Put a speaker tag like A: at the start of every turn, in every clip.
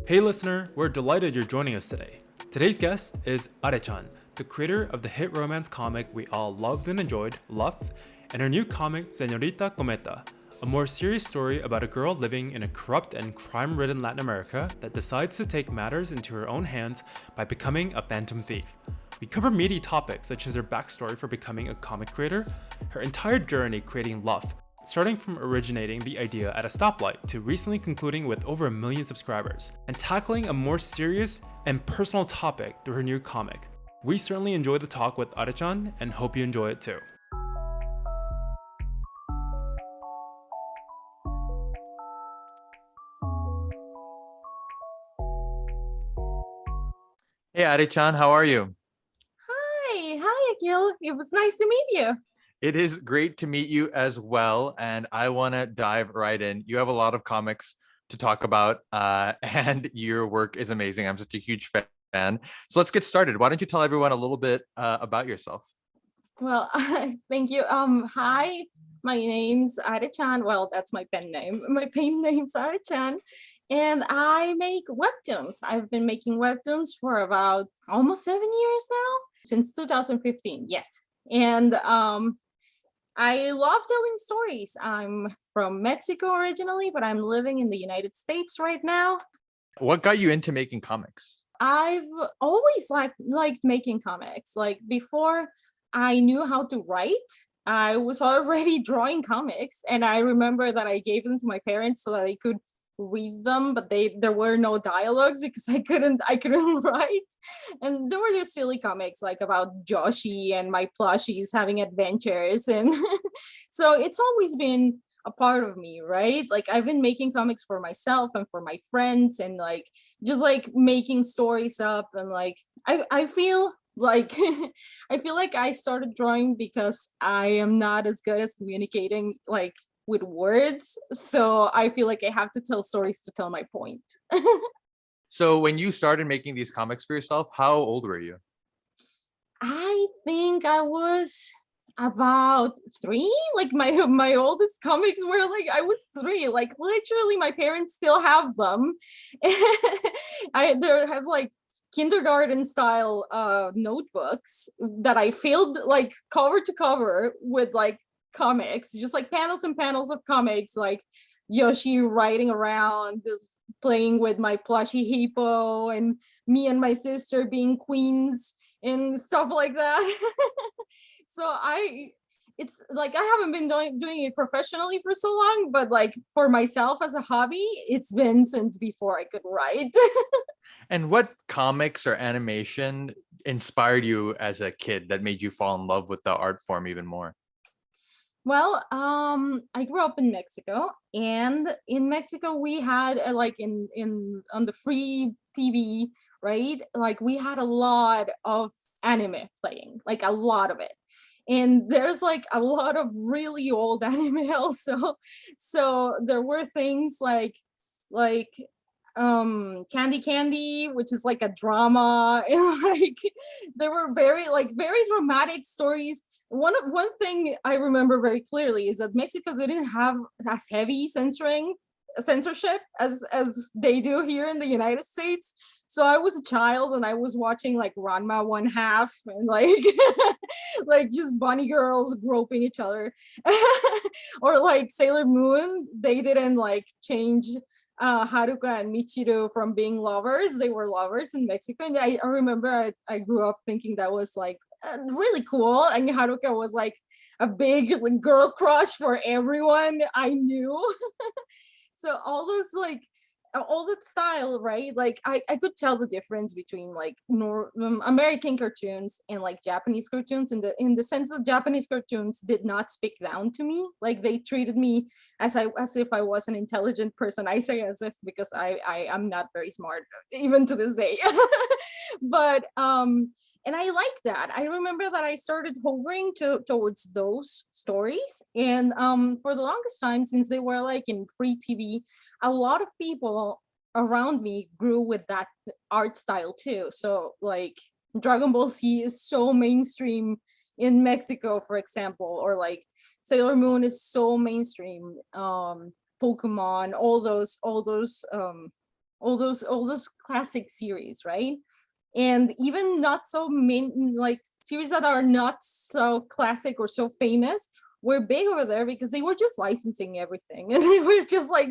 A: Hey listener, we're delighted you're joining us today. Today's guest is Arechan, the creator of the hit romance comic we all loved and enjoyed, LUFF, and her new comic, Senorita Cometa, a more serious story about a girl living in a corrupt and crime-ridden Latin America that decides to take matters into her own hands by becoming a phantom thief. We cover meaty topics such as her backstory for becoming a comic creator, her entire journey creating LUFF, starting from originating the idea at a stoplight to recently concluding with over 1 million subscribers, and tackling a more serious and personal topic through her new comic. We certainly enjoyed the talk with Arechan and hope you enjoy it too.
B: Hey, Arechan, how are you?
C: Hi, Akil. It was nice to meet you.
B: It is great to meet you as well. And I want to dive right in. You have a lot of comics to talk about, and your work is amazing. I'm such a huge fan. So let's get started. Why don't you tell everyone a little bit about yourself?
C: Well, thank you. Hi, my name's Arechan. Well, that's my pen name. My pen name's Arechan, and I make webtoons. I've been making webtoons for about almost 7 years now, since 2015. Yes, and I love telling stories. I'm from Mexico originally, but I'm living in the United States right now.
B: What got you into making comics?
C: I've always liked making comics. Like before I knew how to write, I was already drawing comics, and I remember that I gave them to my parents so that they could read them, but there were no dialogues because I couldn't write. And there were just silly comics like about Joshi and my plushies having adventures, and so it's always been a part of me, right? Like I've been making comics for myself and for my friends, and like just like making stories up, and like I feel like I feel like I started drawing because I am not as good as communicating like with words, so I feel like I have to tell stories to tell my point.
B: So when you started making these comics for yourself, how old were you?
C: I think I was about 3. Like my oldest comics were like I was 3. Like literally, my parents still have them. They have like kindergarten style notebooks that I filled like cover to cover with like comics, just like panels and panels of comics, like Yoshi riding around, just playing with my plushy hippo, and me and my sister being queens and stuff like that. So it's like I haven't been doing it professionally for so long, but like for myself as a hobby, it's been since before I could write.
B: And what comics or animation inspired you as a kid that made you fall in love with the art form even more?
C: Well, I grew up in Mexico, and in Mexico we had like in on the free TV, right? Like we had a lot of anime playing, like a lot of it. And there's like a lot of really old anime also. So there were things like Candy Candy, which is like a drama, and like there were very dramatic stories. One thing I remember very clearly is that Mexico didn't have as heavy censorship as they do here in the United States. So I was a child and I was watching like Ranma one half, and like like just bunny girls groping each other. Or like Sailor Moon, they didn't like change Haruka and Michiru from being lovers. They were lovers in Mexico. And I remember I grew up thinking that was like really cool. And Haruka was like a big like, girl crush for everyone I knew. So all those like all that style, right? Like I could tell the difference between like American cartoons and like Japanese cartoons, in the sense that Japanese cartoons did not speak down to me. Like they treated me as if I was an intelligent person. I say as if because I am not very smart even to this day. But and I like that. I remember that I started hovering towards those stories, and for the longest time, since they were like in free TV, a lot of people around me grew with that art style too. So like Dragon Ball Z is so mainstream in Mexico, for example, or like Sailor Moon is so mainstream. Pokemon, all those all those classic series, right? And even not so main, like series that are not so classic or so famous were big over there because they were just licensing everything and they were just like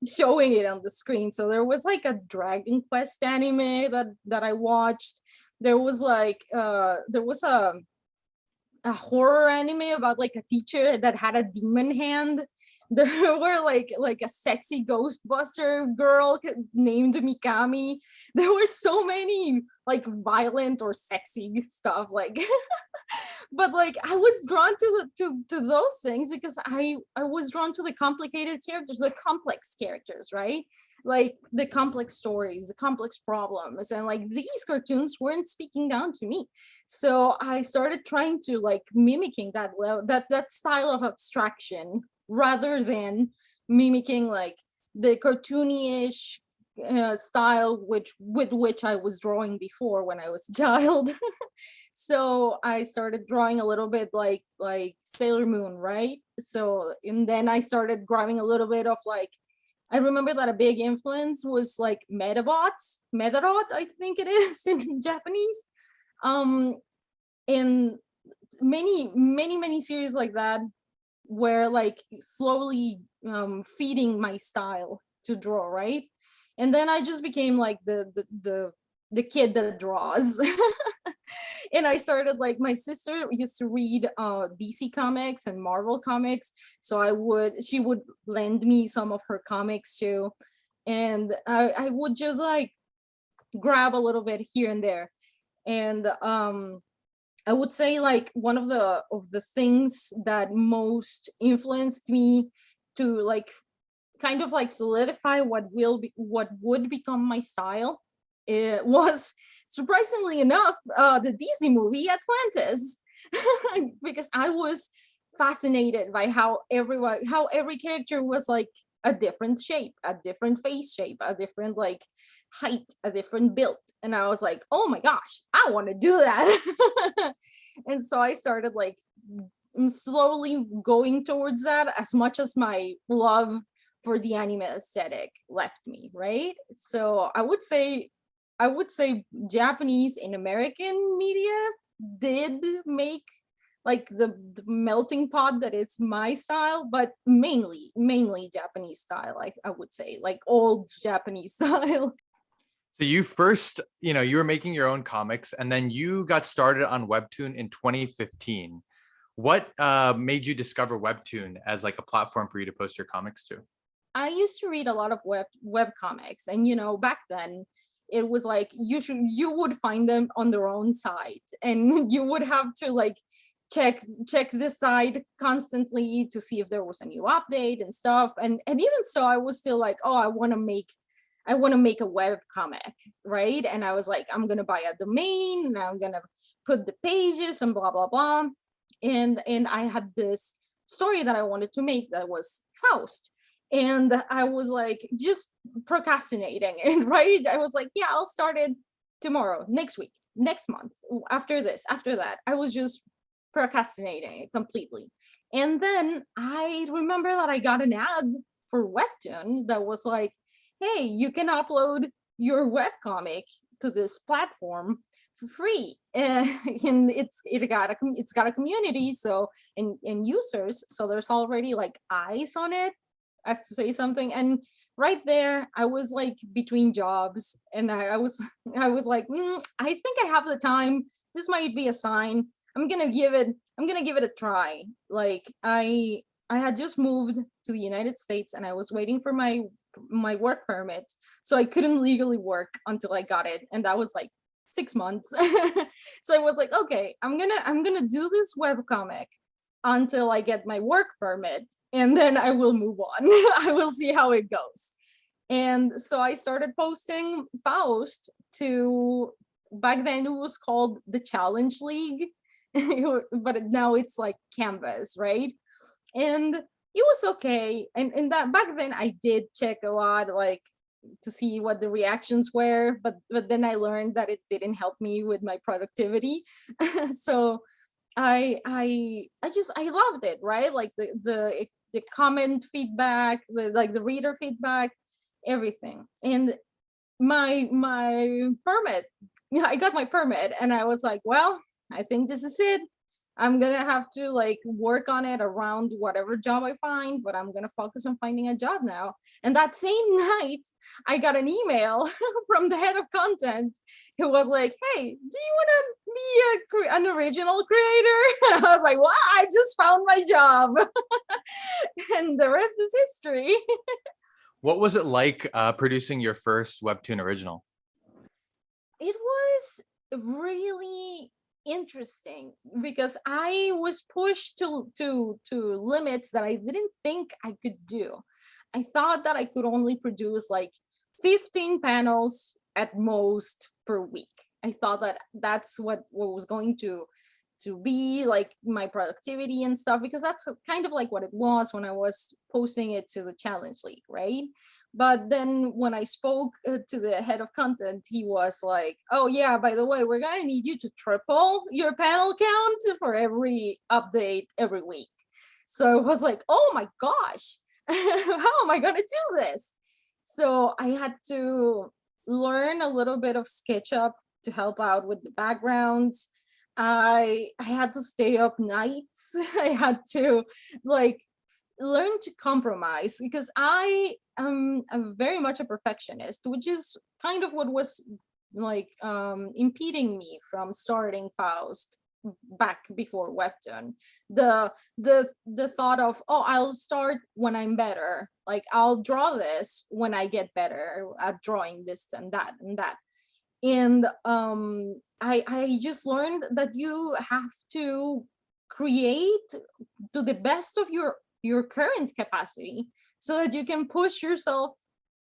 C: showing it on the screen. So there was like a Dragon Quest anime that I watched. There was like there was a horror anime about like a teacher that had a demon hand. There were like a sexy ghostbuster girl named Mikami. There were so many like violent or sexy stuff, like but like I was drawn to those things because I was drawn to the complicated characters, the complex characters, right? Like the complex stories, the complex problems, and like these cartoons weren't speaking down to me. So I started trying to like mimicking that that style of abstraction rather than mimicking like the cartoony-ish style with which I was drawing before when I was a child. So I started drawing a little bit like Sailor Moon, right? So and then I started drawing a little bit of like, I remember that a big influence was like Metabot, I think it is in Japanese. Um, and many series like that were like slowly feeding my style to draw, right? And then I just became like the kid that draws. And I started like, my sister used to read DC comics and Marvel comics, so she would lend me some of her comics too, and I would just like grab a little bit here and there. And I would say like one of the things that most influenced me to like kind of like solidify what would become my style, it was surprisingly enough the Disney movie Atlantis. Because I was fascinated by how every character was like a different shape, a different face shape, a different like height, a different build, and I was like, oh my gosh, I want to do that. And so I started like slowly going towards that as much as my love for the anime aesthetic left me, right? So I would say Japanese and American media did make like the melting pot that is my style, but mainly Japanese style, I would say, like old Japanese style.
B: So you first, you were making your own comics, and then you got started on Webtoon in 2015. What made you discover Webtoon as like a platform for you to post your comics to?
C: I used to read a lot of web comics, and back then it was like you would find them on their own site, and you would have to like check the site constantly to see if there was a new update and stuff. And even so, I was still like, oh, I want to make a web comic, right? And I was like, I'm gonna buy a domain and I'm gonna put the pages and blah blah blah. And I had this story that I wanted to make that was Faust. And I was like just procrastinating. And right, I was like, yeah, I'll start it tomorrow, next week, next month, after this, after that. I was just procrastinating it completely. And then I remember that I got an ad for Webtoon that was like, hey, you can upload your webcomic to this platform for free. And it's got a community, so and users, so there's already like eyes on it, as to say something. And right there I was like between jobs, and I was like, I think I have the time, this might be a sign, I'm gonna give it a try. Like I had just moved to the United States and I was waiting for my work permit, so I couldn't legally work until I got it, and that was like 6 months. So I was like, okay, I'm gonna do this web comic until I get my work permit, and then I will move on. I will see how it goes. And so I started posting Faust to, back then it was called the Challenge League, but now it's like Canvas, right? And it was okay. And that back then I did check a lot, like to see what the reactions were, but then I learned that it didn't help me with my productivity. So I loved it, right? Like the comment feedback, like the reader feedback, everything. And my permit. Yeah, I got my permit, and I was like, well, I think this is it. I'm gonna have to like work on it around whatever job I find, but I'm gonna focus on finding a job now. And that same night, I got an email from the head of content who was like, "Hey, do you want to be an original creator?" And I was like, "Wow, I just found my job," and the rest is history.
B: What was it like producing your first webtoon original?
C: It was really interesting because I was pushed to limits that I didn't think I could do. I thought that I could only produce like 15 panels at most per week. I thought that that's what was going to be like my productivity and stuff, because that's kind of like what it was when I was posting it to the challenge league, right? But then when I spoke to the head of content, he was like, "Oh yeah, by the way, we're gonna need you to triple your panel count for every update every week." So I was like, "Oh my gosh, how am I gonna do this?" So I had to learn a little bit of SketchUp to help out with the backgrounds. I had to stay up nights. I had to like learn to compromise because I am very much a perfectionist, which is kind of what was like impeding me from starting Faust back before webtoon. The thought of, oh, I'll start when I'm better, like I'll draw this when I get better at drawing this and that and that. And I just learned that you have to create to the best of your current capacity so that you can push yourself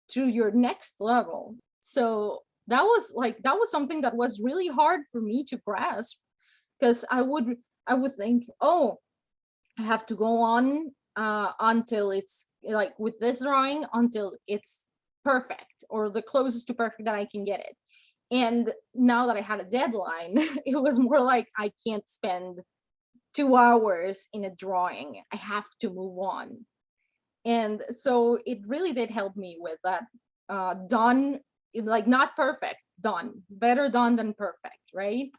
C: to your next level. So that was something that was really hard for me to grasp, because I would think, oh, I have to go on until it's like with this drawing until it's perfect or the closest to perfect that I can get it. And now that I had a deadline, it was more like I can't spend 2 hours in a drawing. I have to move on. And so it really did help me with that. Done, like not perfect, done. Better done than perfect, right?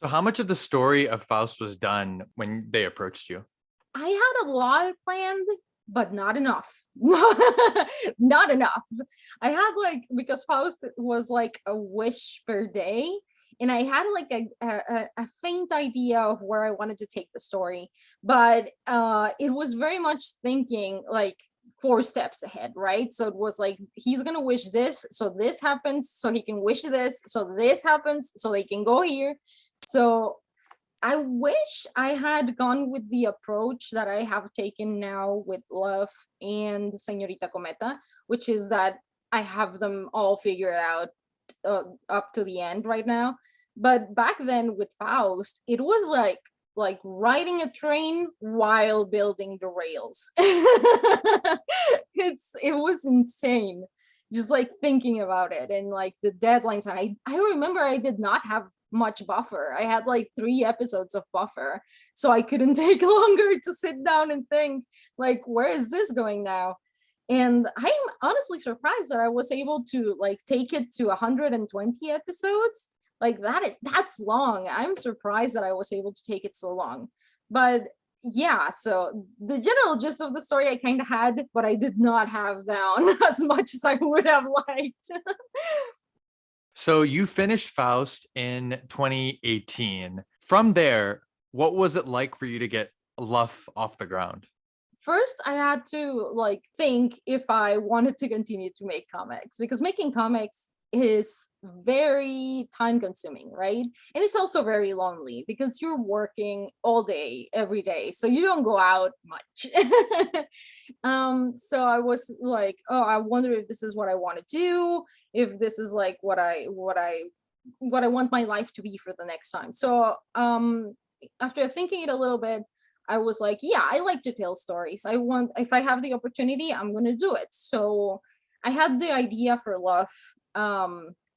B: So how much of the story of Faust was done when they approached you?
C: I had a lot planned, but not enough. Not enough. I had like, because Faust was like a wish per day, and I had like a faint idea of where I wanted to take the story, but it was very much thinking like 4 steps ahead, right? So it was like he's gonna wish this, so this happens, so he can wish this, so this happens, so they can go here. So I wish I had gone with the approach that I have taken now with LUFF and Senorita Cometa, which is that I have them all figured out up to the end right now. But back then with Faust, it was like riding a train while building the rails. It was insane, just like thinking about it and like the deadlines. And I remember I did not have much buffer. I had like 3 episodes of buffer, so I couldn't take longer to sit down and think like, where is this going now? And I'm honestly surprised that I was able to like take it to 120 episodes. Like that's long. I'm surprised that I was able to take it so long. But yeah, so the general gist of the story I kind of had, but I did not have down as much as I would have liked.
B: So you finished Faust in 2018. From there, what was it like for you to get LUFF off the ground?
C: First, I had to like think if I wanted to continue to make comics, because making comics is very time consuming, right? And it's also very lonely because you're working all day every day, so you don't go out much. So I was like, oh, I wonder if this is what I want to do, if this is like what I want my life to be for the next time. So after thinking it a little bit, I was like, yeah, I like to tell stories. If I have the opportunity, I'm going to do it. So I had the idea for LUFF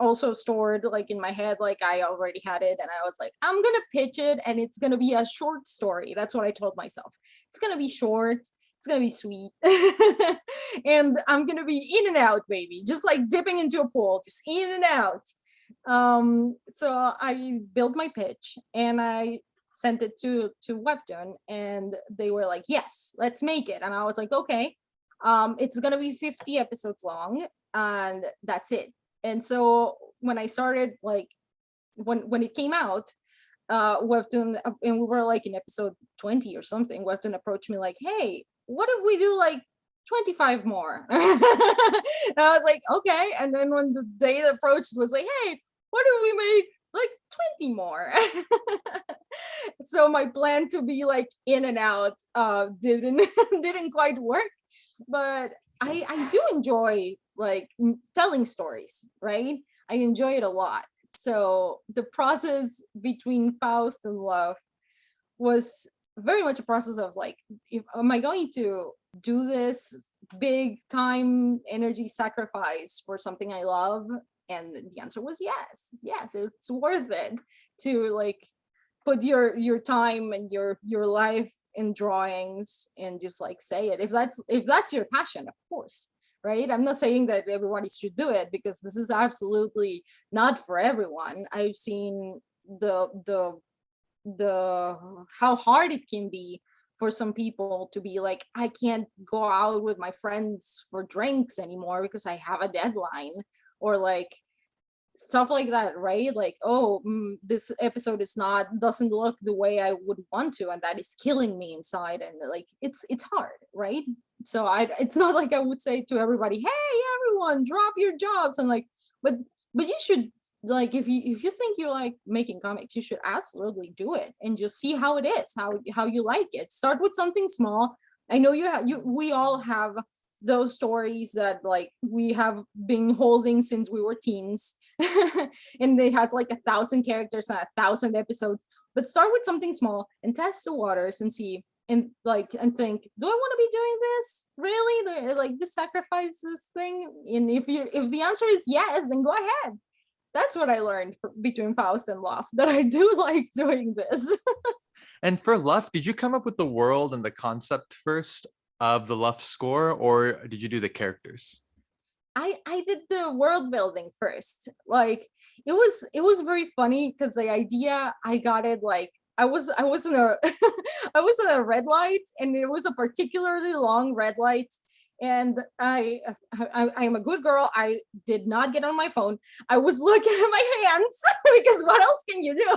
C: also stored like in my head, like I already had it. And I was like, I'm going to pitch it and it's going to be a short story. That's what I told myself. It's going to be short. it's gonna be sweet. And I'm gonna be in and out, baby, just like dipping into a pool, just in and out. So I built my pitch and I sent it to webtoon, and they were like, yes, let's make it. And I was like, okay, it's gonna be 50 episodes long, and that's it. And so when I started, like, when it came out, webtoon, and we were like in episode 20 or something, webtoon approached me like, hey, what if we do like 25 more? And I was like, okay. And then when the date approached, was like, hey, what if we make like 20 more? So my plan to be like in and out didn't didn't quite work. But I do enjoy like telling stories, right? I enjoy it a lot. So the process between Faust and LUFF was very much a process of like, am I going to do this big time energy sacrifice for something I love? And the answer was yes, it's worth it to like put your time and your life in drawings and just like say it, if that's your passion, of course, right? I'm not saying that everybody should do it, because this is absolutely not for everyone. I've seen the how hard it can be for some people to be like, I can't go out with my friends for drinks anymore because I have a deadline, or like stuff like that, right? Like, oh, this episode doesn't look the way I would want to, and that is killing me inside. And like, it's hard, right? So it's not like I would say to everybody, hey, everyone, drop your jobs, and like, but you should, like, if you think you like making comics, you should absolutely do it and just see how it is, how you like it. Start with something small. I know we all have those stories that like we have been holding since we were teens, and it has like 1,000 characters and 1,000 episodes. But start with something small and test the waters and see, and like, and think, do I want to be doing this really, like this sacrifices thing? And if the answer is yes, then go ahead. That's what I learned between Faust and LUFF, that I do like doing this.
B: And for LUFF, did you come up with the world and the concept first of the LUFF score, or did you do the characters?
C: I did the world building first. Like, it was very funny because the idea, I got it like, I was in a I was in a red light, and it was a particularly long red light. And I am a good girl. I did not get on my phone. I was looking at my hands because what else can you do?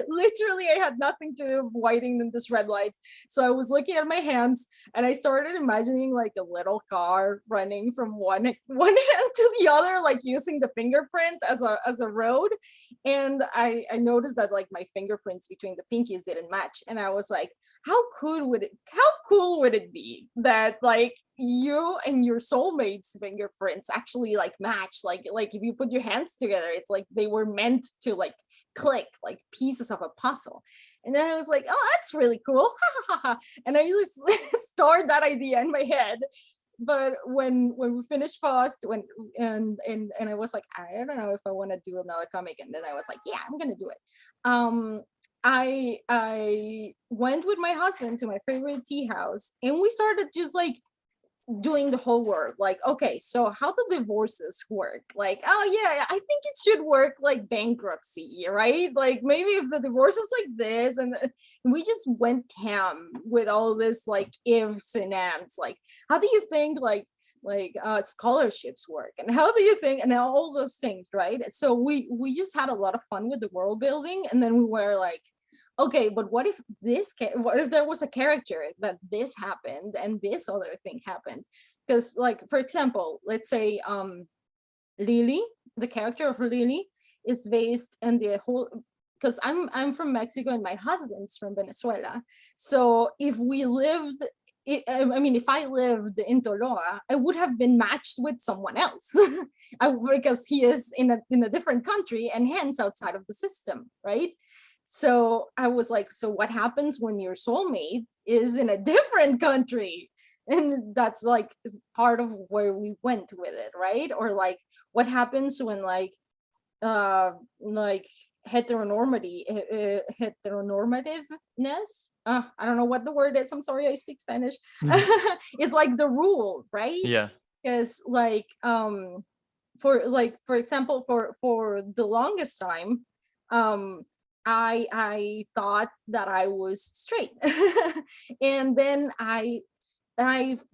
C: Literally, I had nothing to do waiting in this red light. So I was looking at my hands, and I started imagining like a little car running from one hand to the other, like using the fingerprint as a road. And I noticed that like my fingerprints between the pinkies didn't match, and I was like, how cool would it be that like you and your soulmate's fingerprints actually like match, like if you put your hands together, it's like they were meant to like click like pieces of a puzzle. And then I was like, oh, that's really cool. And I just stored that idea in my head. But when we finished Faust, and I was like, I don't know if I want to do another comic. And then I was like, yeah, I'm gonna do it. I went with my husband to my favorite tea house, and we started just like doing the whole work. Like, okay, so how do divorces work? Like, oh yeah, I think it should work like bankruptcy, right? Like maybe if the divorce is like this, and we just went ham with all this like ifs and ands. Like, how do you think like scholarships work, and how do you think, and all those things, right? So we just had a lot of fun with the world building. And then we were like, okay, but what if what if there was a character that this happened and this other thing happened? Because like, for example, let's say Lily, the character of Lily is based in the whole, because I'm from Mexico and my husband's from Venezuela. So if we lived, I mean, if I lived in Toloa, I would have been matched with someone else because he is in a different country and hence outside of the system, right? So I was like, so what happens when your soulmate is in a different country? And that's like part of where we went with it, right? Or like, what happens when like heteronormativeness I don't know what the word is. I'm sorry, I speak Spanish. It's like the rule, right?
B: Yeah.
C: Because like for example, for the longest time, um I thought that I was straight. And then I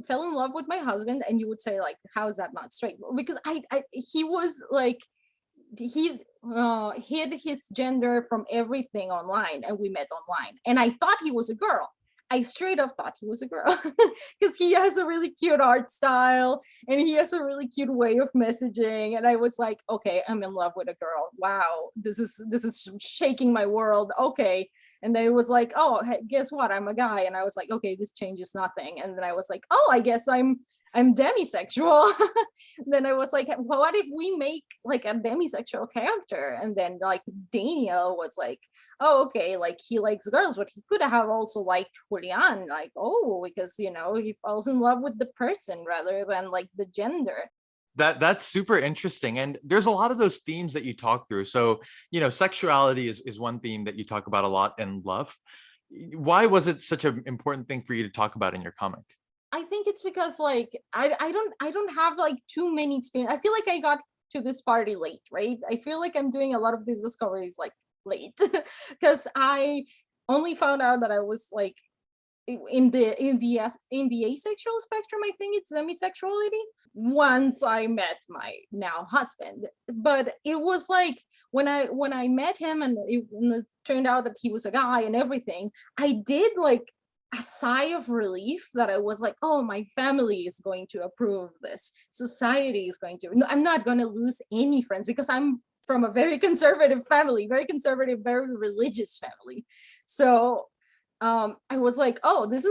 C: fell in love with my husband, and you would say like, how is that not straight? Because I he was like, he hid his gender from everything online, and we met online, and I thought he was a girl. I straight up thought he was a girl because he has a really cute art style and he has a really cute way of messaging, and I was like, okay, I'm in love with a girl. Wow, this is shaking my world. Okay. And then it was like, oh, hey, guess what, I'm a guy. And I was like, okay, this changes nothing. And then I was like, oh, I guess I'm demisexual. Then I was like, well, what if we make like a demisexual character? And then like Daniel was like, oh, okay, like he likes girls, but he could have also liked Julian, like, oh, because he falls in love with the person rather than like the gender.
B: That's super interesting, and there's a lot of those themes that you talk through. So sexuality is one theme that you talk about a lot in LUFF. Why was it such an important thing for you to talk about in your comic?
C: I think it's because like I don't have like too many experience. I feel like I got to this party late, right? I feel like I'm doing a lot of these discoveries like late because I only found out that I was like in the asexual spectrum. I think it's demisexuality once I met my now husband. But it was like when I met him, and it turned out that he was a guy and everything, I did like a sigh of relief that I was like, oh, my family is going to approve this, society is going to, no, I'm not going to lose any friends because I'm from a very conservative family, very conservative, very religious family. So I was like, oh, this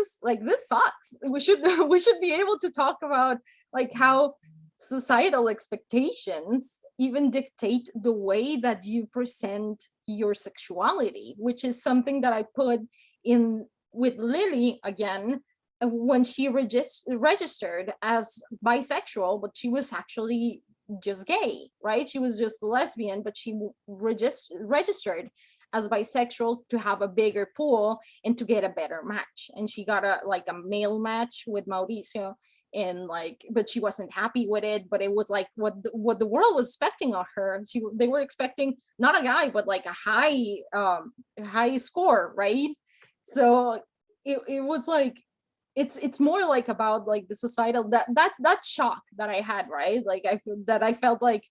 C: sucks. We should we should be able to talk about like how societal expectations even dictate the way that you present your sexuality, which is something that I put in with Lily again when she registered as bisexual, but she was actually just gay, right? She was just lesbian, but she registered as bisexual to have a bigger pool and to get a better match. And she got a male match with Mauricio, and like, but she wasn't happy with it. But it was like what the world was expecting of her. They were expecting not a guy, but like a high score, right? So it was like, it's more like about like the societal, that shock that I had, right? Like I felt like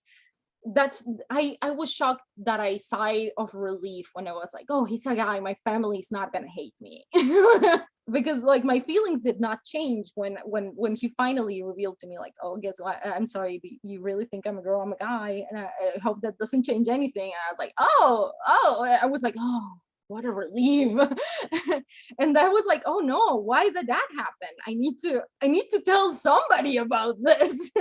C: that's I was shocked that I sighed of relief when I was like, oh, he's a guy, my family's not gonna hate me. Because like my feelings did not change when he finally revealed to me like, oh, guess what, I'm sorry, you really think I'm a girl, I'm a guy, and I hope that doesn't change anything. And I was like, oh, I was like, oh, what a relief. And that was like, oh no, why did that happen? I need to tell somebody about this.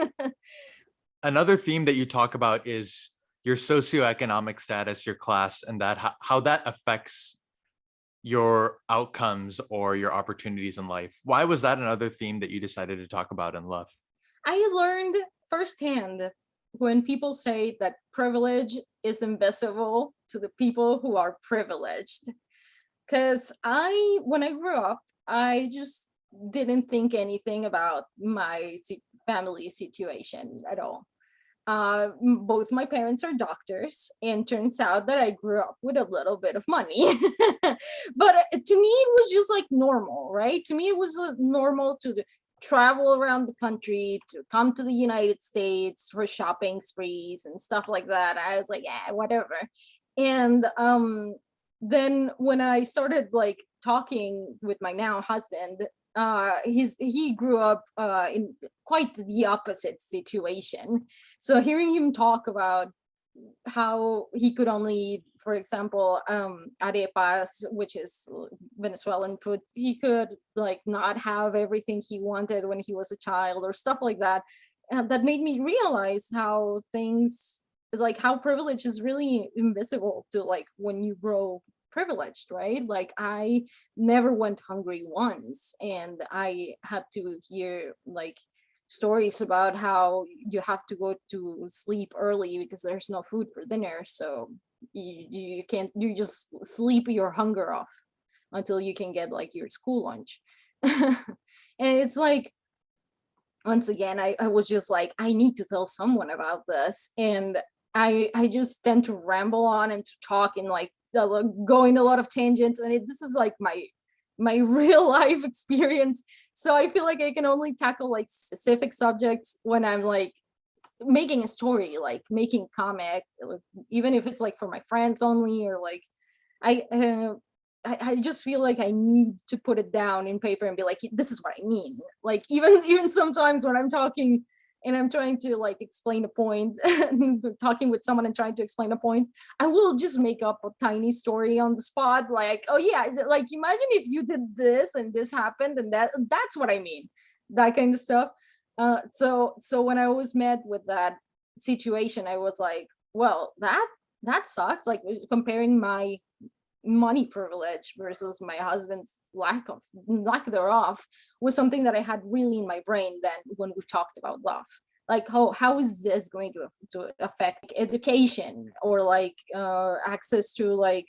B: Another theme that you talk about is your socioeconomic status, your class, and that how that affects your outcomes or your opportunities in life. Why was that another theme that you decided to talk about in LUFF?
C: I learned firsthand when people say that privilege is invisible to the people who are privileged. Because when I grew up, I just didn't think anything about my family situation at all. Both my parents are doctors, and turns out that I grew up with a little bit of money. But to me, it was just like normal, right? To me, it was normal to travel around the country, to come to the United States for shopping sprees and stuff like that. I was like, yeah, whatever. And then when I started like talking with my now husband, he grew up in quite the opposite situation. So hearing him talk about how he could only eat, for example, arepas, which is Venezuelan food, he could like not have everything he wanted when he was a child or stuff like that. And that made me realize how things, like how privilege is really invisible to like when you grow privileged, right? Like I never went hungry once, and I had to hear like stories about how you have to go to sleep early because there's no food for dinner, so you can't, you just sleep your hunger off. until you can get like your school lunch. And it's like, once again, I was just like, I need to tell someone about this. And I just tend to ramble on and to talk and like going a lot of tangents. And this is like my real life experience. So I feel like I can only tackle like specific subjects when I'm like making a story, like making a comic, even if it's like for my friends only, or like I I just feel like I need to put it down in paper and be like, this is what I mean. Like even sometimes when I'm talking and I'm trying to like explain a point, talking with someone and trying to explain a point, I will just make up a tiny story on the spot. Like, oh yeah, like imagine if you did this and this happened and that's what I mean, that kind of stuff. So when I was met with that situation, I was like, well, that sucks. Like comparing my money privilege versus my husband's lack thereof was something that I had really in my brain then when we talked about love. Like how is this going to affect education or like access to like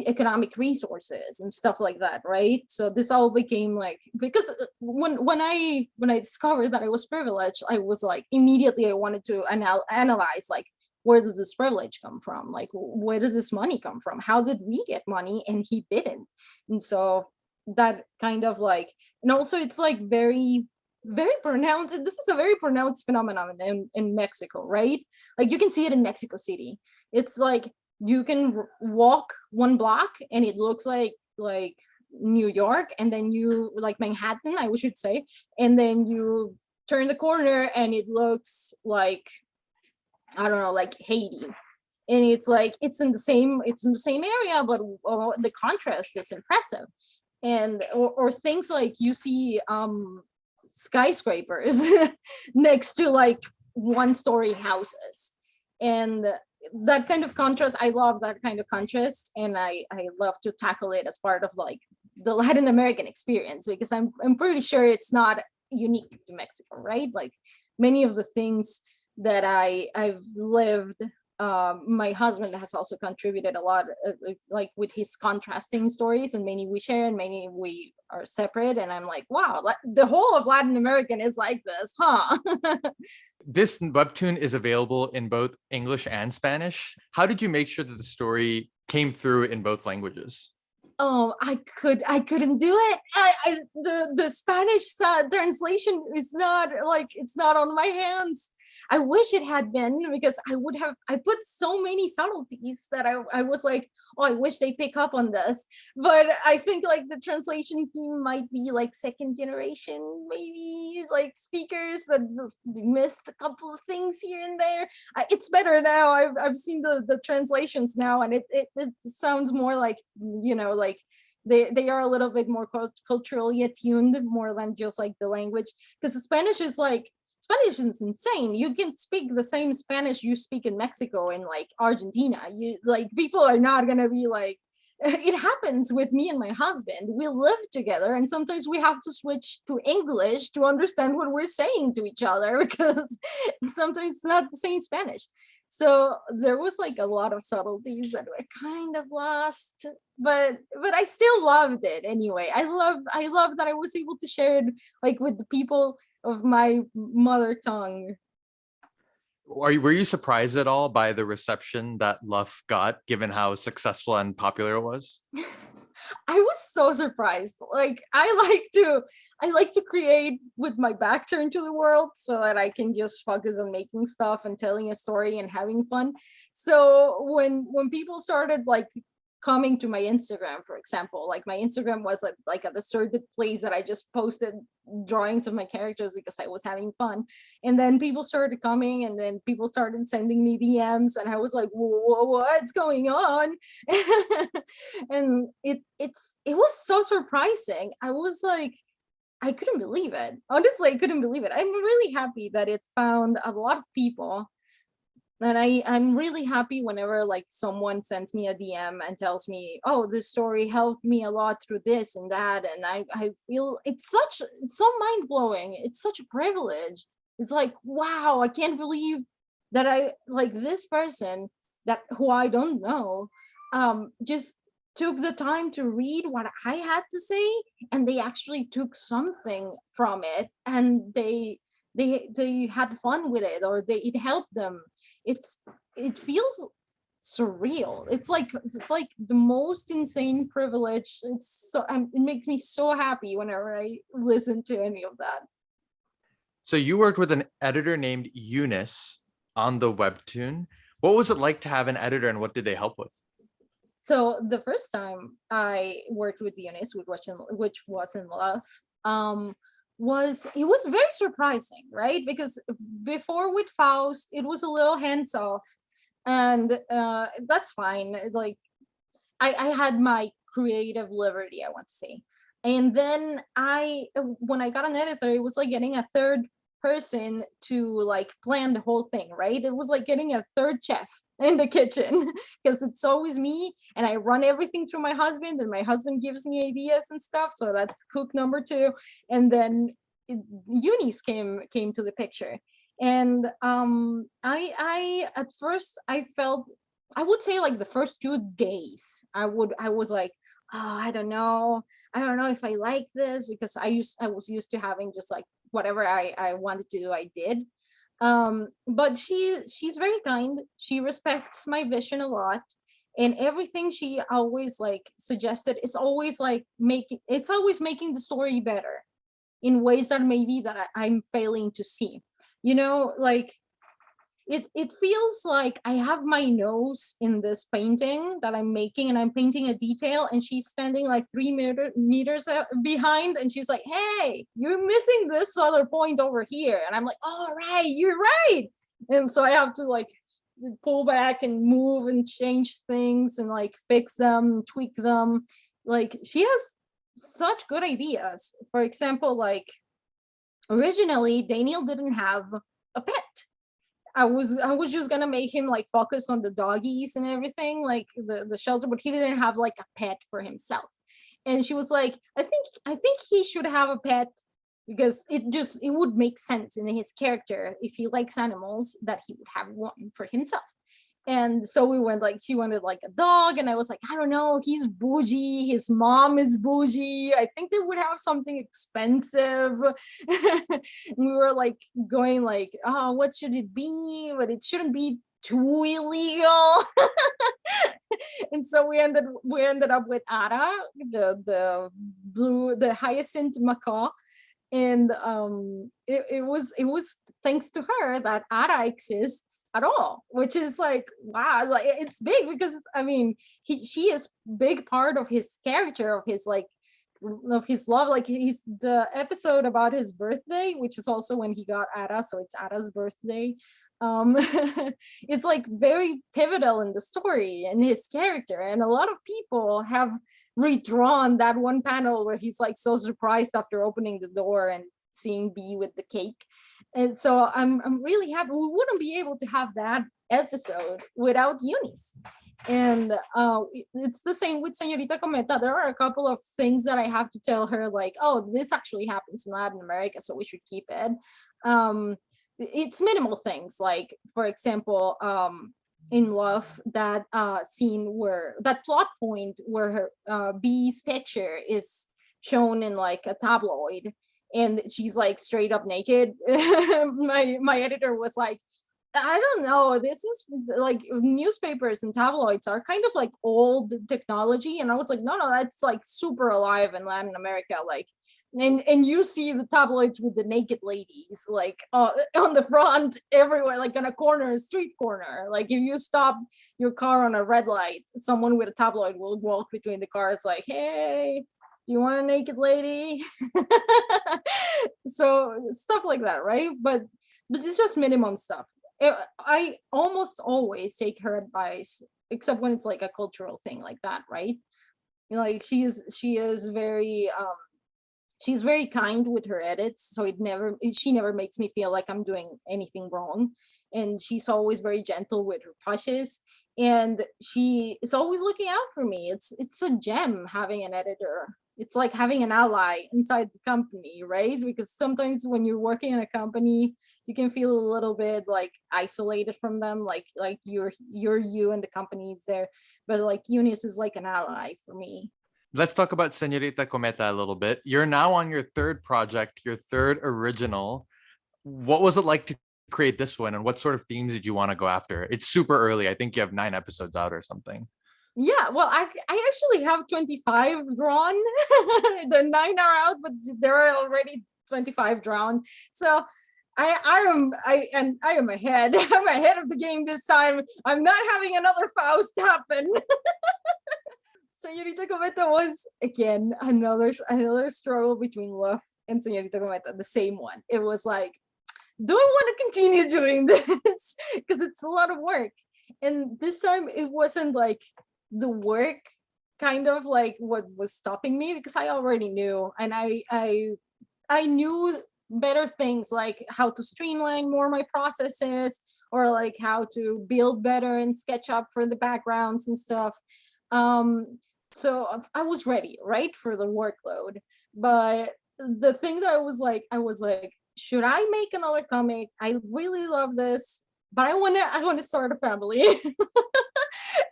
C: economic resources and stuff like that, right? So this all became like, because when I discovered that I was privileged, I was like, immediately I wanted to analyze like, where does this privilege come from? Like, where did this money come from? How did we get money and he didn't? And so that kind of like, and also it's like very pronounced. This is a very pronounced phenomenon in Mexico, right? Like you can see it in Mexico City. It's like you can walk one block and it looks like New York, and then you like Manhattan, I should say, and then you turn the corner and it looks like, I don't know, like Haiti. And it's like it's in the same area, but the contrast is impressive. And or things like you see skyscrapers next to like one-story houses, and that kind of contrast, I love that kind of contrast, and I love to tackle it as part of like the Latin American experience, because I'm pretty sure it's not unique to Mexico, right? Like many of the things that I've lived, my husband has also contributed a lot, like with his contrasting stories, and many we share and many we are separate, and I'm like, wow, the whole of Latin American is like this, huh?
B: This webtoon is available in both English and Spanish. How did you make sure that the story came through in both languages?
C: Oh, I couldn't do it. The Spanish translation is not like, it's not on my hands. I wish it had been, because I put so many subtleties that I was like, oh, I wish they pick up on this. But I think like the translation team might be like second generation, maybe like speakers that missed a couple of things here and there. It's better now. I've seen the translations now, and it sounds more like, like they are a little bit more culturally attuned, more than just like the language, because Spanish is insane. You can speak the same Spanish you speak in Mexico and like Argentina. You like, people are not gonna be like, it happens with me and my husband. We live together and sometimes we have to switch to English to understand what we're saying to each other, because sometimes it's not the same Spanish. So there was like a lot of subtleties that were kind of lost, but I still loved it anyway. I love that I was able to share it like with the people of my mother tongue.
B: Were you surprised at all by the reception that LUFF got, given how successful and popular it was?
C: I was so surprised. Like I like to create with my back turned to the world, so that I can just focus on making stuff and telling a story and having fun. So when people started like coming to my Instagram, for example, like my Instagram was like a deserted place that I just posted drawings of my characters because I was having fun. And then people started coming, and then people started sending me DMs, and I was like, what's going on? And it was so surprising. I was like, I couldn't believe it. Honestly, I couldn't believe it. I'm really happy that it found a lot of people. And I'm really happy whenever like someone sends me a DM and tells me, oh, this story helped me a lot through this and that. And I feel it's so mind-blowing. It's such a privilege. It's like, wow, I can't believe that I like this person that who I don't know, just took the time to read what I had to say, and they actually took something from it, and they had fun with it, or it helped them. It feels surreal. It's like the most insane privilege. It makes me so happy whenever I listen to any of that.
B: So you worked with an editor named Eunice on the webtoon. What was it like to have an editor, and what did they help with?
C: So the first time I worked with Eunice, which was in LUFF, it was very surprising, right? Because before with Faust, it was a little hands off, and that's fine. It's like I had my creative liberty, I want to say. And then when I got an editor, it was like getting a third person to like plan the whole thing, right? It was like getting a third chef in the kitchen because it's always me, and I run everything through my husband, and my husband gives me ideas and stuff. So that's cook number two. And then Eunice came to the picture. And I at first I felt, I would say like the first 2 days, I was like, oh, I don't know if I like this, because I was used to having just like whatever I wanted to do, I did. But she's very kind. She respects my vision a lot, and everything she always like suggested is always like making the story better in ways that maybe that I'm failing to see. You know, like it feels like I have my nose in this painting that I'm making, and I'm painting a detail, and she's standing like 3 meters behind, and she's like, hey, you're missing this other point over here. And I'm like, all right, you're right. And so I have to like pull back and move and change things and like fix them, tweak them. Like she has such good ideas. For example, like originally Daniel didn't have a pet. I was just gonna make him like focus on the doggies and everything, like the shelter, but he didn't have like a pet for himself. And she was like, I think he should have a pet, because it would make sense in his character, if he likes animals, that he would have one for himself. And so we went like, she wanted like a dog, and I was like, I don't know, he's bougie, his mom is bougie, I think they would have something expensive. We were like going like, oh, what should it be, but it shouldn't be too illegal. And so we ended up with Ara, the hyacinth macaw. And it was thanks to her that Ara exists at all, which is like, wow, like it's big, because I mean she is big part of his character, of his love. Like he's the episode about his birthday, which is also when he got Ara, so it's Ara's birthday. um it's like very pivotal in the story and his character, and a lot of people have redrawn that one panel where he's like so surprised after opening the door and seeing B with the cake. And so I'm really happy. We wouldn't be able to have that episode without Eunice. And it's the same with Senorita Cometa. There are a couple of things that I have to tell her, like, oh, this actually happens in Latin America, so we should keep it. It's minimal things, like for example, in LUFF, that scene where that plot point where her B's picture is shown in like a tabloid, and she's like straight up naked. My editor was like, I don't know, this is like newspapers and tabloids are kind of like old technology. And I was like, no, that's like super alive in Latin America. Like, and you see the tabloids with the naked ladies like on the front everywhere, like on a corner, a street corner. Like if you stop your car on a red light, someone with a tabloid will walk between the cars like, hey, do you want a naked lady? So stuff like that, right? But it's just minimum stuff. I almost always take her advice, except when it's like a cultural thing like that, right? Like she is very she's very kind with her edits, so she never makes me feel like I'm doing anything wrong. And she's always very gentle with her pushes, and she is always looking out for me. It's a gem having an editor it's like having an ally inside the company, right? Because sometimes when you're working in a company, you can feel a little bit like isolated from them, like you're you and the company is there, but like Eunice is like an ally for me.
B: Let's talk about Senorita Cometa a little bit. You're now on your third project, your third original. What was it like to create this one, and what sort of themes did you want to go after? It's super early. I think you have 9 episodes out or something.
C: Yeah, well, I actually have 25 drawn. The 9 are out, but there are already 25 drawn. So I am ahead. I'm ahead of the game this time. I'm not having another Faust happen. Senorita Cometa was again another struggle between LUFF and Senorita Cometa, the same one. It was like, do I want to continue doing this? Because it's a lot of work. And this time it wasn't like the work kind of like what was stopping me, because I already knew, and I knew better things, like how to streamline more my processes, or like how to build better in SketchUp for the backgrounds and stuff. So I was ready, right, for the workload. But the thing that I was like, should I make another comic? I really love this, but I want to start a family.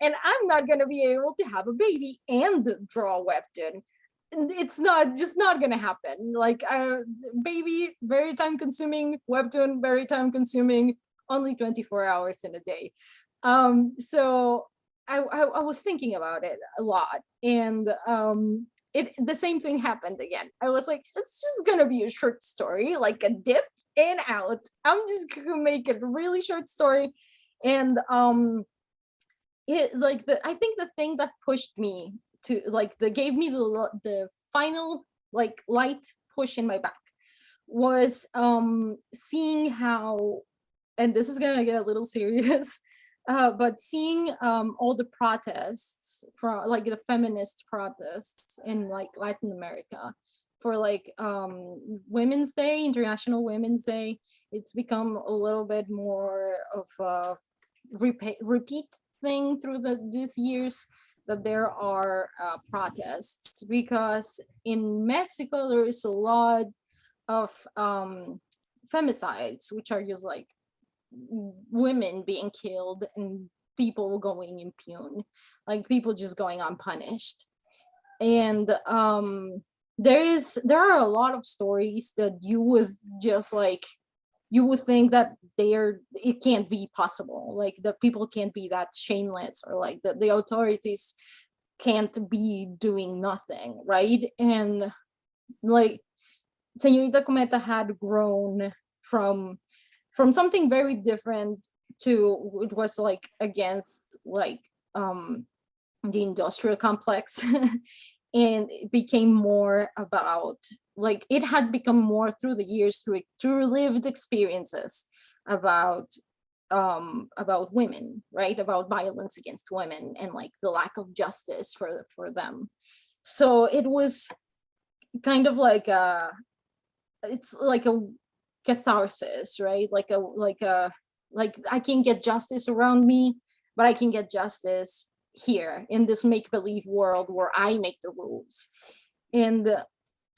C: And I'm not going to be able to have a baby and draw a webtoon. It's not gonna happen. Like baby, very time consuming, webtoon, very time consuming, only 24 hours in a day. So I was thinking about it a lot, and the same thing happened again. I was like, it's just gonna be a short story, like a dip and out. I'm just gonna make it a really short story. And it like I think the thing that pushed me to like that gave me the final like light push in my back was seeing how, and this is gonna get a little serious, but seeing all the protests from like the feminist protests in like Latin America for like Women's Day, International Women's Day. It's become a little bit more of a repeat thing through these years, that there are protests, because in Mexico there is a lot of femicides, which are just like women being killed and people going impune, like people just going unpunished. And there are a lot of stories that you would just like, you would think that it can't be possible, like the people can't be that shameless, or like the authorities can't be doing nothing, right? And like Senorita Cometa had grown from something very different to, it was like against like the industrial complex. And it became more about, like it had become more through the years, through lived experiences about women, right, about violence against women and like the lack of justice for them. So it was kind of like it's like a catharsis, right, like I can get justice around me, but I can get justice here in this make-believe world where I make the rules. And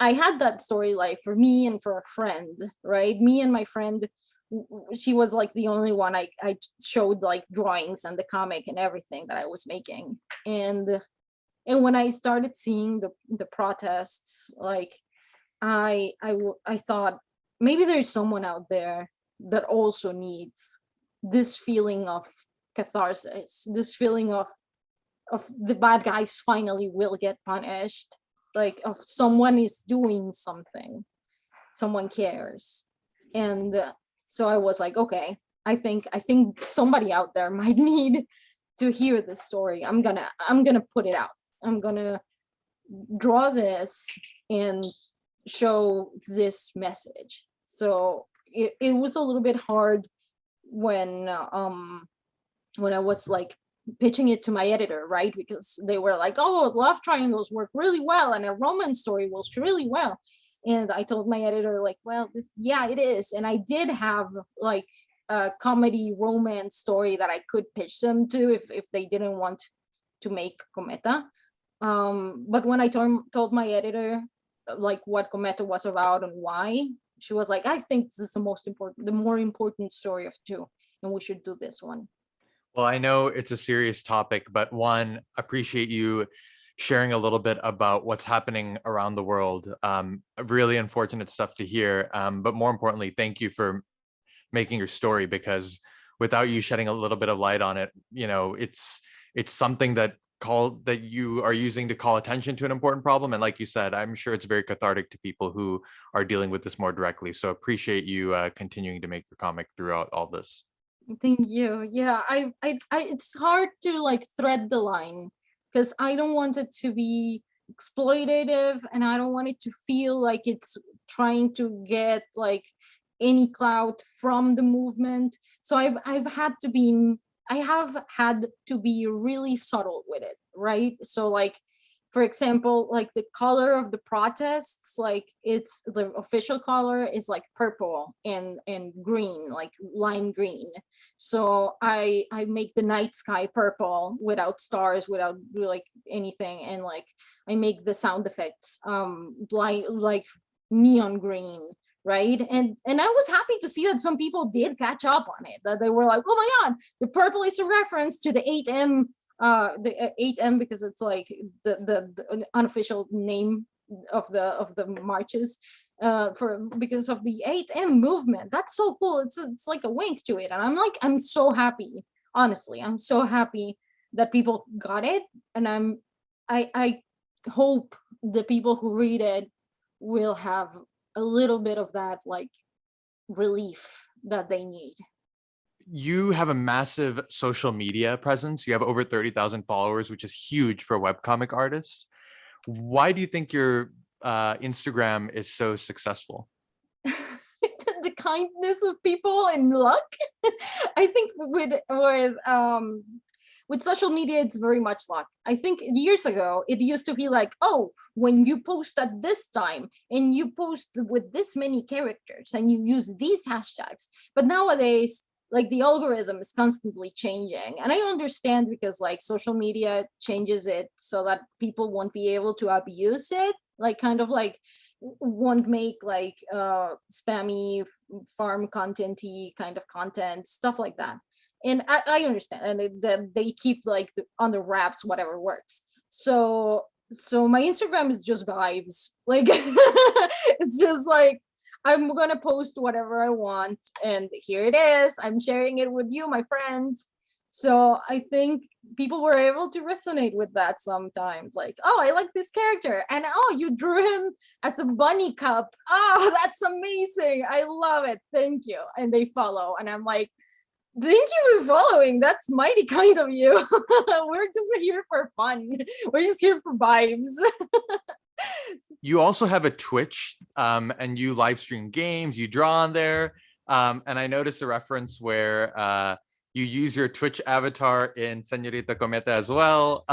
C: I had that story like for me and for a friend, right? Me and my friend, she was like the only one I showed like drawings and the comic and everything that I was making. And when I started seeing the protests, like I thought maybe there's someone out there that also needs this feeling of catharsis, this feeling of the bad guys finally will get punished, like of someone is doing something, someone cares. And so I was like, okay, I think somebody out there might need to hear this story. I'm gonna put it out. I'm gonna draw this and show this message. So it was a little bit hard when I was like pitching it to my editor, right? Because they were like, oh, love triangles work really well and a romance story works really well. And I told my editor like, well, yeah, it is. And I did have like a comedy romance story that I could pitch them to if they didn't want to make Cometa. But when I told my editor like what Cometa was about and why, she was like, I think this is the more important story of two, and we should do this one.
B: Well, I know it's a serious topic, but one, appreciate you sharing a little bit about what's happening around the world. Really unfortunate stuff to hear. But more importantly, thank you for making your story, because without you shedding a little bit of light on it, it's something that you are using to call attention to an important problem. And like you said, I'm sure it's very cathartic to people who are dealing with this more directly. So appreciate you continuing to make your comic throughout all this.
C: Thank you. Yeah, it's hard to like thread the line because I don't want it to be exploitative, and I don't want it to feel like it's trying to get like any clout from the movement. So I have had to be really subtle with it, right? So like, for example, like the color of the protests, like it's the official color is like purple and green, like lime green. So I make the night sky purple without stars, without like anything, and like I make the sound effects like neon green, right? And I was happy to see that some people did catch up on it, that they were like, oh my god, the purple is a reference to the 8M, the 8M, because it's like the unofficial name of the marches, for because of the 8M movement. That's so cool. It's like a wink to it, and I'm so happy. Honestly, I'm so happy that people got it, and I hope the people who read it will have a little bit of that like relief that they need.
B: You have a massive social media presence. You have over 30,000 followers, which is huge for a webcomic artist. Why do you think your Instagram is so successful?
C: The kindness of people and luck. I think with social media, it's very much luck. I think years ago it used to be like, oh, when you post at this time and you post with this many characters and you use these hashtags. But nowadays, like the algorithm is constantly changing, and I understand, because like social media changes it so that people won't be able to abuse it, like kind of like won't make like spammy farm contenty kind of content, stuff like that. And I understand, and they keep like under wraps whatever works. So my Instagram is just vibes, like it's just like I'm gonna post whatever I want, and here it is. I'm sharing it with you, my friends. So I think people were able to resonate with that sometimes. Like, oh, I like this character, and oh, you drew him as a bunny cup. Oh, that's amazing! I love it. Thank you. And they follow, and I'm like, thank you for following. That's mighty kind of you. We're just here for fun. We're just here for vibes.
B: You also have a Twitch, and you live stream games, you draw on there. And I noticed a reference where you use your Twitch avatar in Senorita Cometa as well.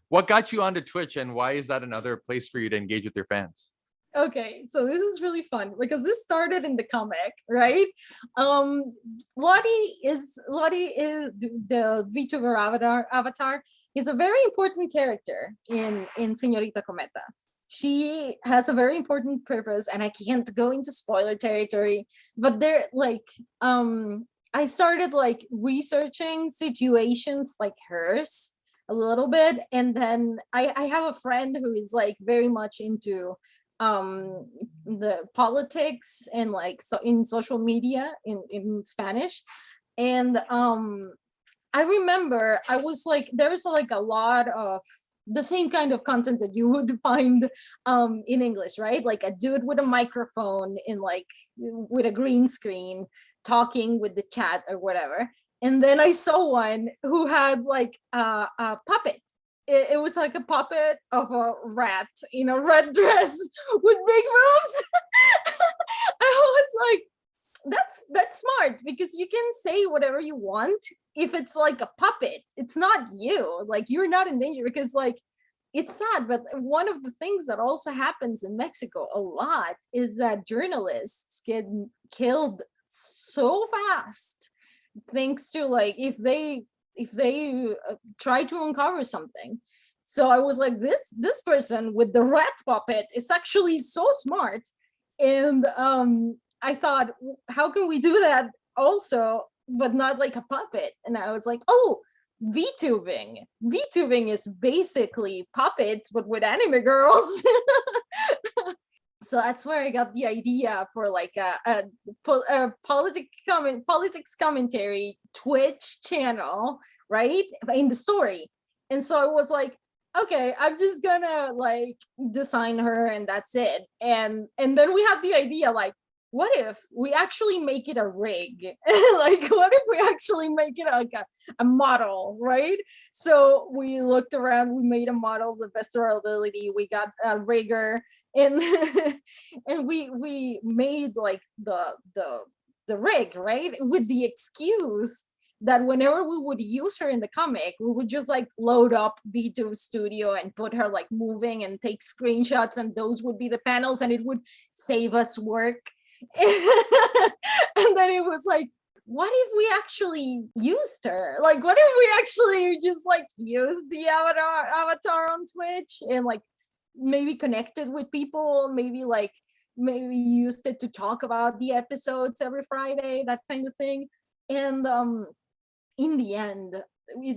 B: What got you onto Twitch, and why is that another place for you to engage with your fans?
C: Okay, so this is really fun because this started in the comic, right? Um, Lottie is the VTuber avatar is a very important character in Senorita Cometa. She has a very important purpose, and I can't go into spoiler territory, but they're like I started like researching situations like hers a little bit, and then I have a friend who is like very much into the politics and like so in social media in Spanish. And I remember I was like, there's like a lot of the same kind of content that you would find in English, right? Like a dude with a microphone in like with a green screen talking with the chat or whatever. And then I saw one who had like a puppet. It was like a puppet of a rat in a red dress with big moves. I was like, that's smart, because you can say whatever you want if it's like a puppet. It's not you, like you're not in danger, because like it's sad, but one of the things that also happens in Mexico a lot is that journalists get killed so fast, thanks to like if they try to uncover something. So I was like, this person with the rat puppet is actually so smart. And I thought, how can we do that also, but not like a puppet? And I was like, oh, VTubing. VTubing is basically puppets, but with anime girls. So that's where I got the idea for like a politics commentary Twitch channel, right, in the story. And so I was like, okay, I'm just gonna like design her and that's it. And then we had the idea like, what if we actually make it a rig? Like, what if we actually make it like a model, right? So we looked around, we made a model of the best of our ability, we got a rigger, and and we made like the rig, right, with the excuse that whenever we would use her in the comic, we would just like load up VTube Studio and put her like moving and take screenshots, and those would be the panels, and it would save us work. And then it was like, what if we actually used her? Like, what if we actually just like used the avatar on Twitch and like maybe connected with people, maybe used it to talk about the episodes every Friday, that kind of thing. And in the end,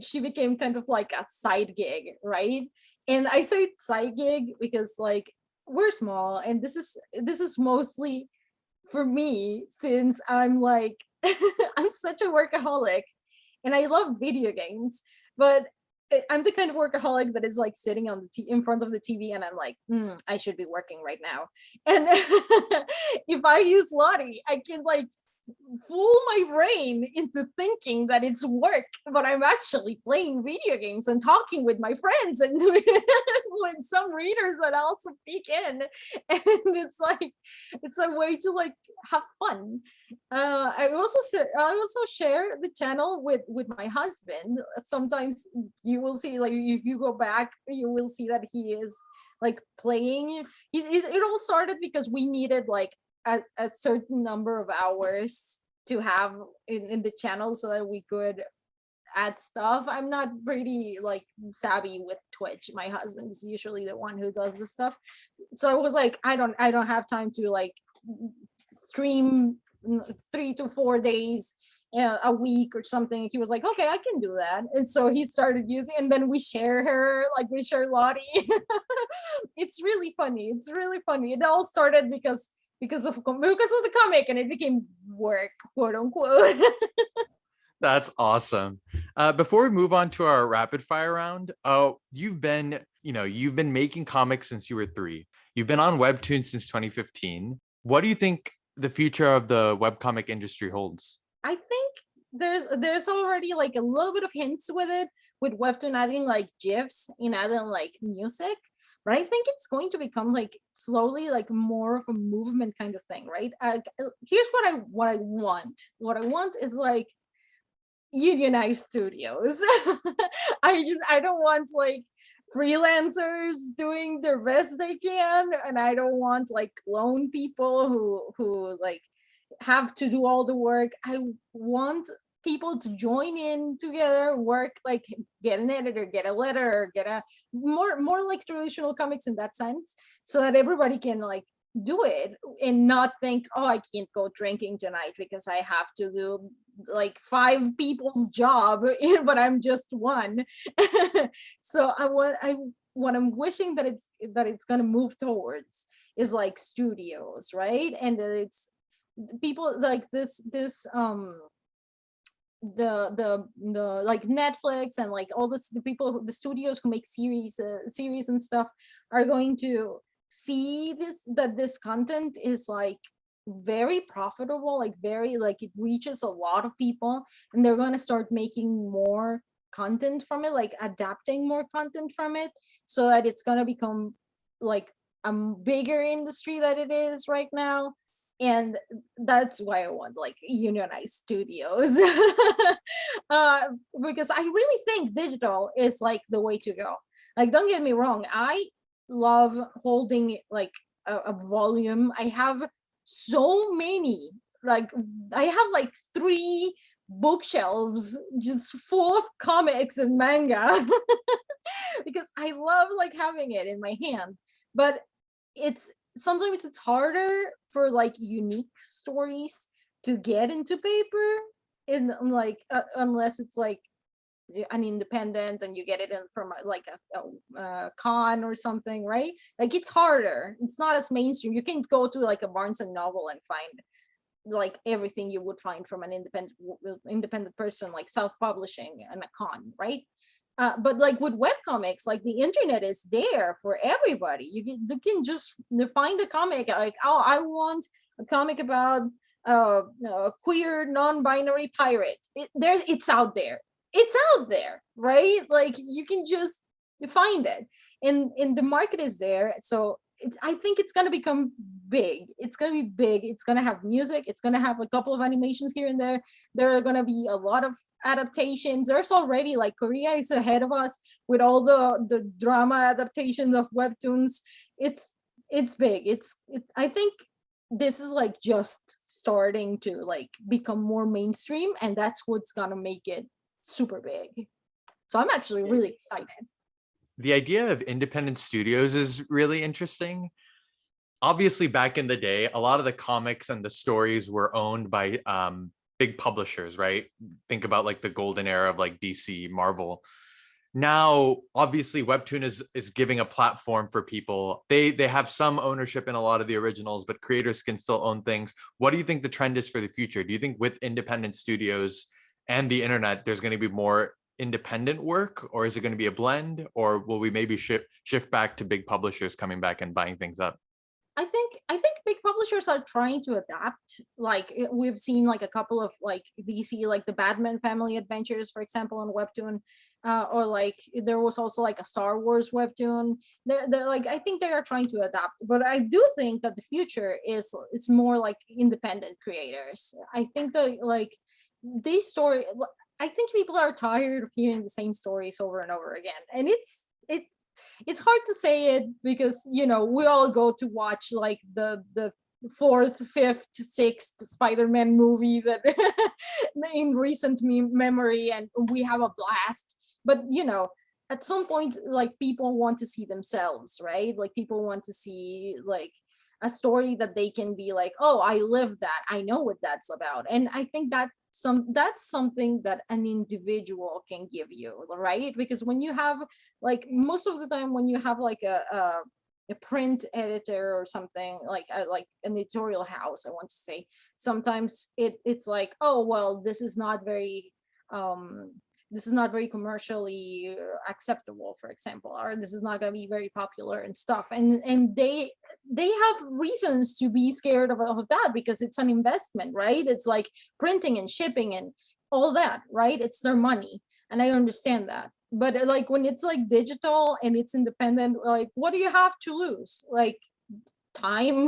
C: she became kind of like a side gig, right? And I say side gig because like we're small, and this is mostly for me, since I'm like I'm such a workaholic and I love video games, but I'm the kind of workaholic that is like sitting on in front of the TV and I'm like, I should be working right now. And if I use Lottie, I can like fool my brain into thinking that it's work, but I'm actually playing video games and talking with my friends and with some readers that also peek in. And it's like, it's a way to like have fun. I also share the channel with my husband. Sometimes you will see, like, if you go back, you will see that he is like playing. It all started because we needed like a certain number of hours to have in the channel so that we could add stuff. I'm not pretty like savvy with Twitch. My husband is usually the one who does the stuff. So I was like, I don't have time to like stream 3 to 4 days a week or something. He was like, okay, I can do that. And so he started using, and then we share her, like we share Lottie. It's really funny. It's really funny. It all started because of the comic, and it became work, quote unquote.
B: That's awesome. Before we move on to our rapid fire round, you've been making comics since you were 3. You've been on webtoon since 2015. What do you think the future of the webcomic industry holds?
C: I think there's already like a little bit of hints with it, with webtoon adding like GIFs and adding like music. But I think it's going to become like slowly like more of a movement kind of thing, right? Here's what I want. What I want is like unionized studios. I don't want like freelancers doing their best they can, and I don't want like lone people who like have to do all the work. I want people to join in together, work, like get an editor, get a letter, get a more like traditional comics in that sense, so that everybody can like do it and not think, oh, I can't go drinking tonight because I have to do like 5 people's job, but I'm just one. So what I'm wishing that it's going to move towards is like studios, right? And that it's people like this the like Netflix and like all this, the people, the studios who make series and stuff are going to see that this content is like very profitable, like very like it reaches a lot of people, and they're going to start making more content from it, like adapting more content from it, so that it's going to become like a bigger industry that it is right now. And that's why I want like unionized studios. Because I really think digital is like the way to go. Like, don't get me wrong, I love holding like a volume. I have so many, like I have like 3 bookshelves just full of comics and manga. Because I love like having it in my hand, but it's sometimes it's harder for like unique stories to get into paper in like unless it's like an independent and you get it in from like a con or something, right? Like it's harder, it's not as mainstream. You can't go to like a Barnes and Noble and find like everything you would find from an independent person, like self-publishing and a con, right? But like with webcomics, like the internet is there for everybody. You can just find a comic like, oh, I want a comic about a queer non-binary pirate. It's out there. It's out there, right? Like you can just find it, and the market is there. So I think it's gonna become big. It's gonna be big. It's gonna have music. It's gonna have a couple of animations here and there. There are gonna be a lot of adaptations. There's already like Korea is ahead of us with all the drama adaptations of webtoons. It's big. I think this is like just starting to like become more mainstream, and that's what's gonna make it super big. So I'm actually really excited.
B: The idea of independent studios is really interesting. Obviously, back in the day, a lot of the comics and the stories were owned by big publishers, right? Think about like the golden era of like DC, Marvel. Now, obviously, Webtoon is giving a platform for people. They have some ownership in a lot of the originals, but creators can still own things. What do you think the trend is for the future? Do you think with independent studios and the internet, there's going to be more independent work, or is it going to be a blend, or will we maybe shift back to big publishers coming back and buying things up?
C: I think big publishers are trying to adapt. Like we've seen like a couple of like DC, like the Batman Family Adventures, for example, on Webtoon, or like there was also like a Star Wars Webtoon. They're like, I think they are trying to adapt, but I do think that the future is it's more like independent creators. I think that like these story, I think people are tired of hearing the same stories over and over again, and it's hard to say it because we all go to watch like the fourth, fifth, sixth Spider-Man movie that in recent memory, and we have a blast. But at some point, like people want to see themselves, right? Like people want to see like a story that they can be like, oh, I lived that, I know what that's about. And I think that's something that an individual can give you, right? Because when you have like most of the time when you have like a print editor or something like an editorial house, I want to say, sometimes it's like, oh well, this is not very commercially acceptable, for example, or this is not going to be very popular and stuff, and they have reasons to be scared of that because it's an investment, right? It's like printing and shipping and all that, right? It's their money, and I understand that. But like when it's like digital and it's independent, like what do you have to lose? Like time.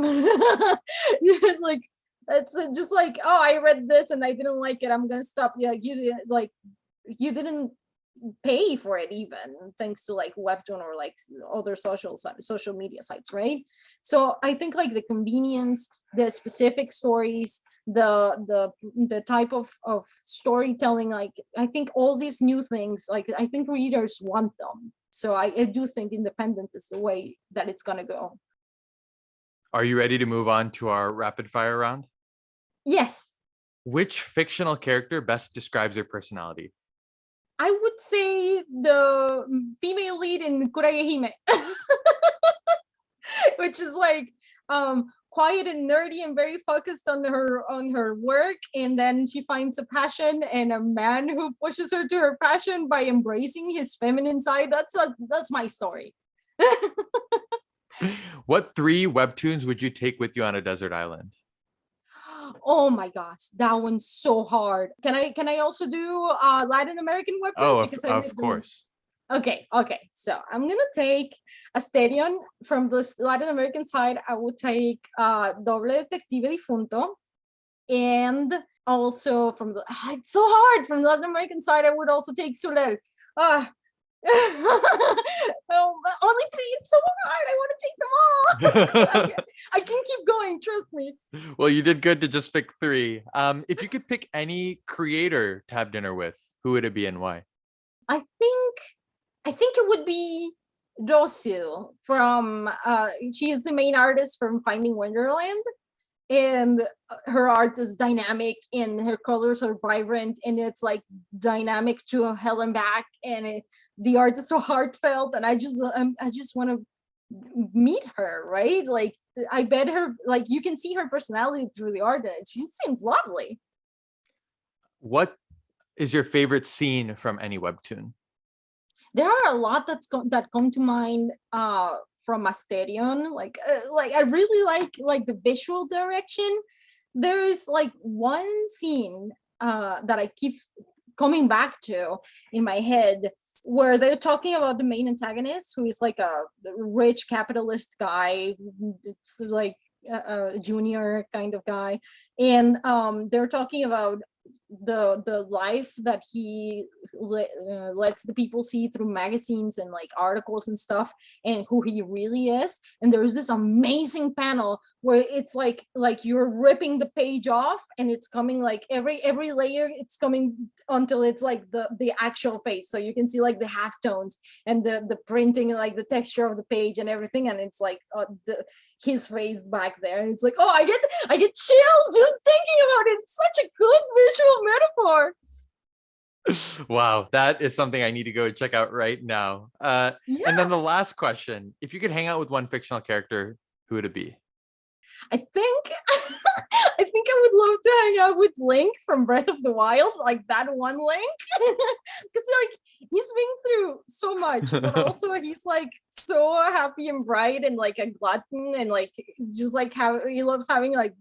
C: It's like it's just like, oh, I read this and I didn't like it, I'm gonna stop. Yeah, you didn't pay for it even, thanks to like Webtoon or like other social media sites, right? So I think like the convenience, the specific stories, the type of storytelling, like I think all these new things, like I think readers want them. So I do think independent is the way that it's gonna go.
B: Are you ready to move on to our rapid fire round?
C: Yes.
B: Which fictional character best describes your personality?
C: I would say the female lead in Kurage Hime, which is like quiet and nerdy and very focused on her work, and then she finds a passion and a man who pushes her to her passion by embracing his feminine side. That's my story.
B: What 3 webtoons would you take with you on a desert island?
C: Oh my gosh, that one's so hard. Can I also do Latin American webtoons
B: Oh,
C: because I
B: of
C: read them?
B: course.
C: Okay. So I'm gonna take a Asterion from the Latin American side. I would take Doble Detective Difunto, and also from the it's so hard from the Latin American side. I would also take Sulel. Ah. Oh, only 3. It's so hard. I want to take them all. I can keep going. Trust me.
B: Well, you did good to just pick 3. If you could pick any creator to have dinner with, who would it be and why?
C: I think it would be Rosu from she is the main artist from Finding Wonderland, and her art is dynamic and her colors are vibrant and it's like dynamic to hell and back, and the art is so heartfelt, and I just want to meet her, right? Like I bet her, like you can see her personality through the art, and she seems lovely.
B: What is your favorite scene from any webtoon?
C: There are a lot that come to mind from Asterion. Like I really like the visual direction. There is like one scene that I keep coming back to in my head, where they're talking about the main antagonist, who is like a rich capitalist guy. It's like a junior kind of guy, and they're talking about the life that he lets the people see through magazines and like articles and stuff, and who he really is. And there's this amazing panel where it's like you're ripping the page off, and it's coming like every layer, it's coming until it's like the actual face, so you can see like the half tones and the printing and like the texture of the page and everything, and it's like his face back there, and it's like, oh, I get chills just thinking about it. It's such a good visual metaphor.
B: Wow, that is something I need to go check out right now. And
C: Yeah,
B: then the last question: if you could hang out with one fictional character, who would it be?
C: I think I think I would love to hang out with Link from Breath of the Wild, like that one Link, because like he's been through so much, but also he's like so happy and bright and like a glutton, and like just like how he loves having like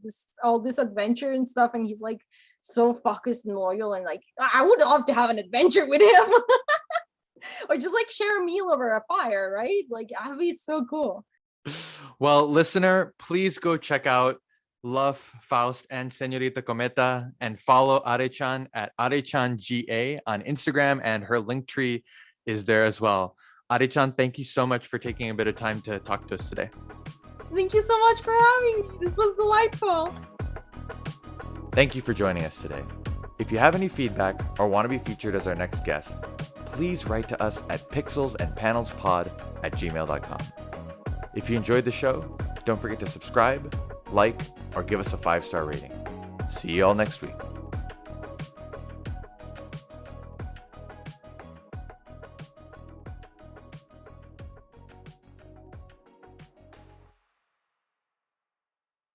C: all this adventure and stuff, and he's like so focused and loyal, and like I would love to have an adventure with him. Or just like share a meal over a fire, right? Like that'd be so cool.
B: Well, listener, please go check out LUFF, Faust, and Senorita Cometa, and follow Arechan at ArechanGA on Instagram, and her link tree is there as well. Arechan, thank you so much for taking a bit of time to talk to us today.
C: Thank you so much for having me. This was delightful.
B: Thank you for joining us today. If you have any feedback or want to be featured as our next guest, please write to us at pixelsandpanelspod@gmail.com. If you enjoyed the show, don't forget to subscribe, like, or give us a 5-star rating. See you all next week.